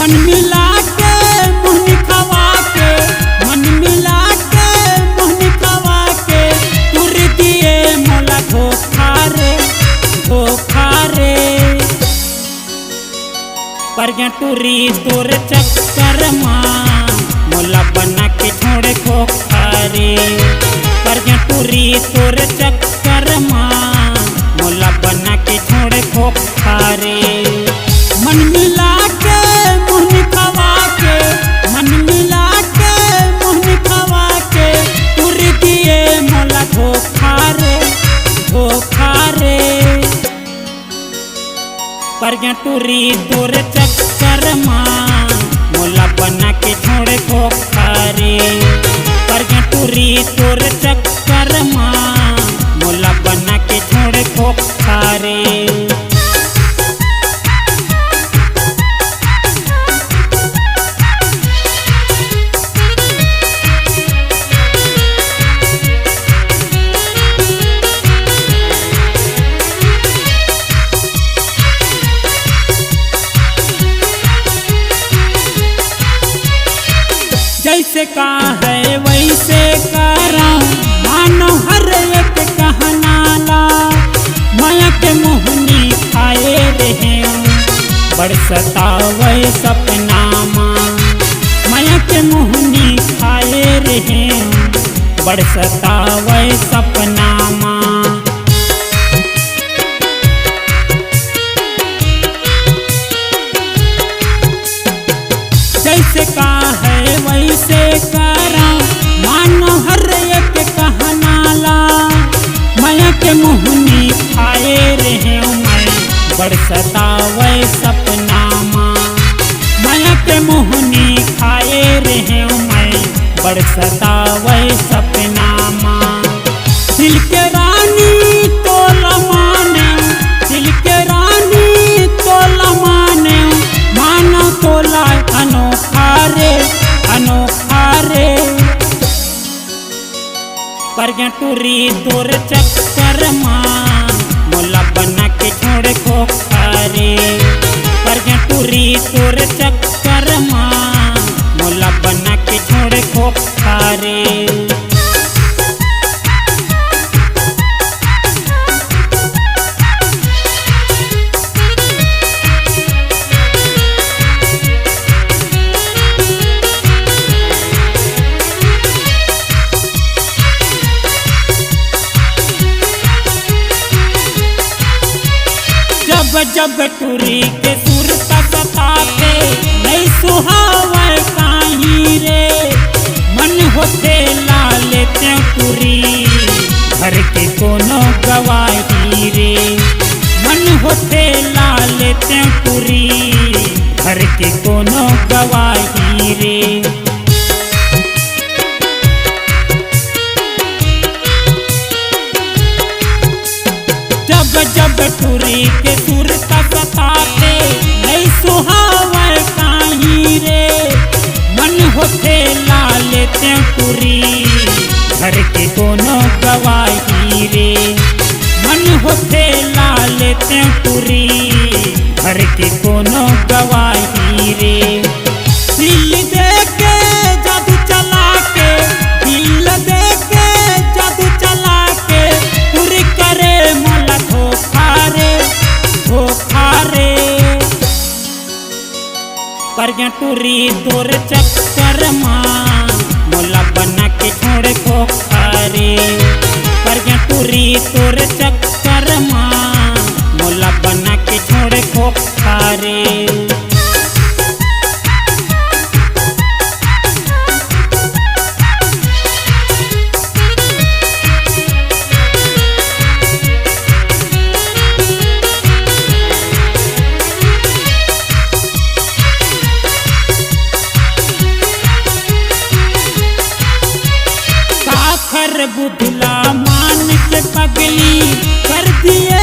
मन मिला के मोहनी खवा के, मन मिला के मोहनी खवा के, तुर दिए मोला धोखा रे धोखा रे। पर टूरी तोर चक्कर माँ मोला बना के छोड़े खोखा रे। पर टूरी तोर चक्कर माँ मोला बना के छोड़े खोखा रे। मन मिला के मोहनी खवा के, मन मिला के मोहनी खवा के, तुर दिए मोला धोखा रे धोखा रे। पर टूरी तोर चक्कर माँ मोला बना के छोड़े खोखा रे। पर टूरी तोर चक्कर माँ मोला बना के छोड़े खोखा रे। जैसे का है वैसे कराऊं, मानो हर एक कहनाला। माया के मोहनी खाए रहे बड़ सतावे सपना माँ। माया के मोहनी खाए रहे बड़ सतावे सपना माँ। जैसे का है वैसे कराऊं, मानो हर एक कहनाला। माया के मोहनी खाए रहे मैं बड़ सतावे सपना माँ। माया के मोहनी खाए रहे मैं बड़ सतावे सपना माँ। दिल के रानी तोला माने, दिल के रानी तोला माने, मानो तोला अनोखा रे अनोखा रे। पर टूरी तोर चक्कर माँ मोला बना के छोड़े खोखा रे। पर टूरी तोर चक्कर माँ मोला बना के छोड़े खोखा रे। जब टूरी के सुर सताते नहीं सुहावे काहीं रे। मन होते ला लेते टूरी घर के कोनो गवाही रे। मन होते ला लेते टूरी घर के कोनो गवाही रे। जब टूरी के सुर सताते नहीं सुहावे काहीं रे। मन होते ला लेते टूरी घर के कोनो गवाही रे। मन होते ला लेते टूरी घर के कोनो गवाही रे। दिल दे के जादू चला के, दिल दे के जादू चला के, पूरी करे मोला धोखा रे धोखा रे। पर टूरी तोर चक्कर माँ मोला बना के छोड़े खोखा रे। पर टूरी तोर चक्कर माँ मोला बना के छोड़े खोखा रे। बुधला मान के पगली कर दिए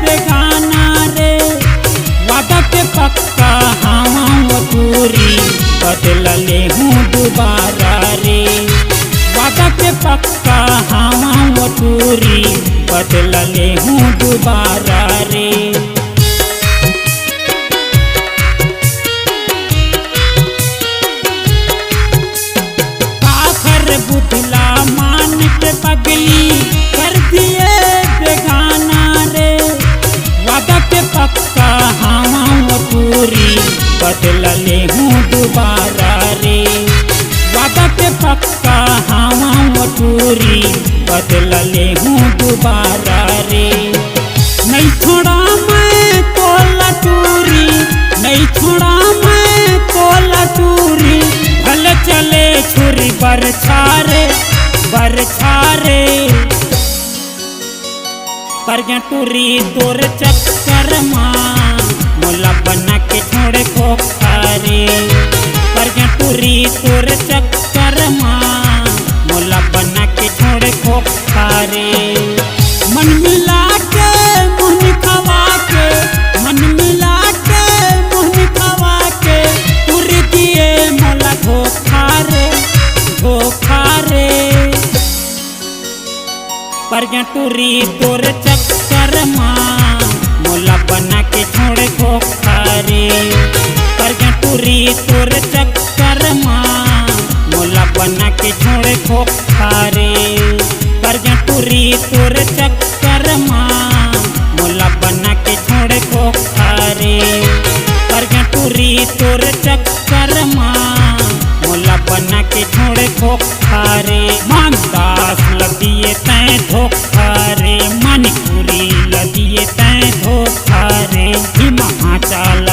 बेगाना रे। वादा के पक्का हाँ पूरी बदल ले हूँ दोबारा रे। वादा के पक्का हाँ पूरी बदल ले हूँ दोबारा रे। ले हूँ दोबारा रे। वादा पे पक्का हवा मटूरी बदल ले हूँ दोबारा रे। नहीं छोड़ा मैं कोला टूरी, नहीं छोड़ा मैं कोला टूरी, भले चले छुरी बरछारे बरछारे। पर टूरी तोर चक्कर माँ मोला बना के छोड़े खोखारे। पर टूरी तोर चक्कर माँ मोला बना के छोड़े खोखारे। मन मिला के मुँह खवा के, मन मिला के मुँह खवा के, टूरी दिए मोला धोखारे धोखारे। पर टूरी तोर चक्कर माँ मोला बना के छोड़े खोखारे। पर टूरी तोर चक्कर माँ मोला बना के छोड़े खोखारे। पर टूरी तोर चक्कर माँ मोला बना के छोड़े खोखारे। पर टूरी तोर चक्कर माँ मोला बना के छोड़े खोखारे। मानदास लदिए तैं धोखारे, मणिपुरी लदिए तैं धोखारे, ही महाचाल